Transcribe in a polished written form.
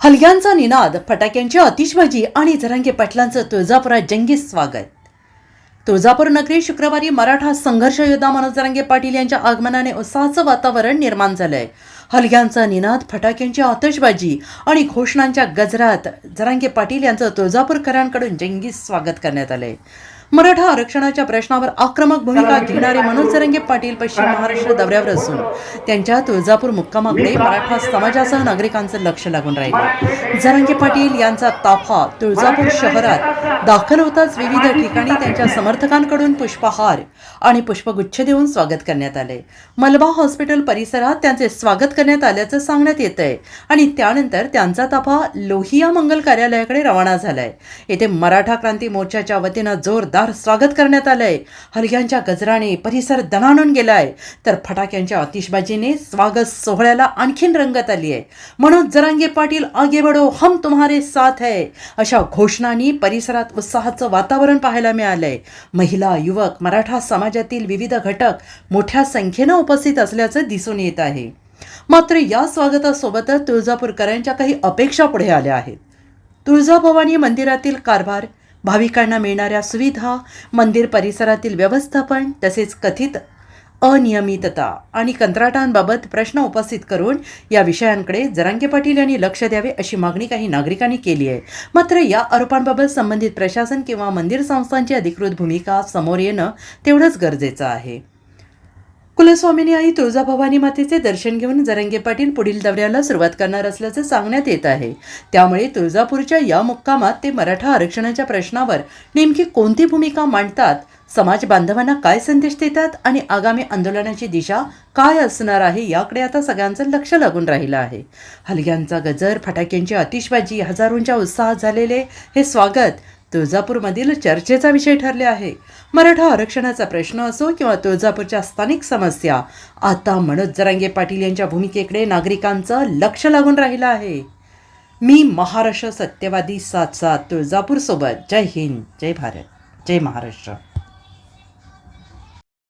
हलग्यांचा निनाद, फटाक्यांची आतिषबाजी आणि जरांगे पाटलांचं तुळजापुरात जंगी स्वागत. तुळजापूर नगरी शुक्रवारी मराठा संघर्ष योद्धा मनोज जरांगे पाटील यांच्या आगमनाने उत्साहाचं वातावरण निर्माण झालंय. हलग्यांचा निनाद, फटाक्यांची आतिषबाजी आणि घोषणांच्या गजरात जरांगे पाटील यांचं तुळजापूरकरांकडून जंगी स्वागत करण्यात आलंय. मराठा आरक्षणाच्या प्रश्नावर आक्रमक भूमिका घेणारे मनोज जरांगे पाटील पश्चिम महाराष्ट्र दौऱ्यावर असून त्यांच्या तुळजापूर मुक्कामाकडे मराठा समाजासह नागरिकांचं लक्ष लागून राहिलं. जरांगे पाटील यांचा ताफा तुळजापूर शहरात दाखल होताच विविध ठिकाणी त्यांच्या समर्थकांकडून पुष्पहार आणि पुष्पगुच्छ देऊन स्वागत करण्यात आले. मलबा हॉस्पिटल परिसरात त्यांचे स्वागत करण्यात आल्याचं सांगण्यात येतंय आणि त्यानंतर त्यांचा ताफा लोहिया मंगल कार्यालयाकडे रवाना झालाय. येथे मराठा क्रांती मोर्चाच्या वतीनं जोरदार स्वागत करण्यात आलंय. हलग्यांच्या गजराने परिसर दणाणून गेलाय तर फटाक्यांच्या आतिषबाजीने स्वागत सोहळ्याला आणखीन रंगत आली आहे. मनोज जरांगे पाटील आगे बढो, हम तुम्हारे साथ है अशा घोषणांनी परिसरात उत्साहाचं वातावरण पाहायला मिळालंय. महिला, युवक, मराठा समाजातील विविध घटक मोठ्या संख्येनं उपस्थित असल्याचं दिसून येत आहे. मात्र या स्वागतासोबतच तुळजापूरकरांच्या काही अपेक्षा पुढे आल्या आहेत. तुळजाभवानी मंदिरातील कारभार, भाविकांना मिळणाऱ्या सुविधा, मंदिर परिसरातील व्यवस्थापन तसेच कथित अनियमितता आणि कंत्राटांबाबत प्रश्न उपस्थित करून या विषयांकडे जरांगे पाटील यांनी लक्ष द्यावे अशी मागणी काही नागरिकांनी केली आहे. मात्र या आरोपांबाबत संबंधित प्रशासन किंवा मंदिर संस्थांची अधिकृत भूमिका समोर येणं तेवढंच गरजेचं आहे. कुलस्वामिनी आई तुळजाभवानी मातेचे दर्शन घेऊन जरांगे पाटील पुढील दौऱ्याला सुरुवात करणार असल्याचं सांगण्यात येत आहे. त्यामुळे तुळजापूरच्या या मुक्कामात ते मराठा आरक्षणाच्या प्रश्नावर नेमकी कोणती भूमिका मांडतात, समाज बांधवांना काय संदेश देतात आणि आगामी आंदोलनाची दिशा काय असणार आहे याकडे आता सगळ्यांचं लक्ष लागून राहिलं आहे. हलग्यांचा गजर, फटाक्यांची आतिषबाजी, हजारोंच्या उत्साहात झालेले हे स्वागत तुळजापूरमधील चर्चेचा विषय ठरले आहे. मराठा आरक्षणाचा प्रश्न असो किंवा तुळजापूरच्या स्थानिक समस्या, आता मनोज जरांगे पाटील यांच्या भूमिकेकडे नागरिकांचं लक्ष लागून राहिलं आहे. मी महाराष्ट्र सत्यवादी 7-7 तुळजापूरसोबत. जय हिंद, जय भारत, जय महाराष्ट्र.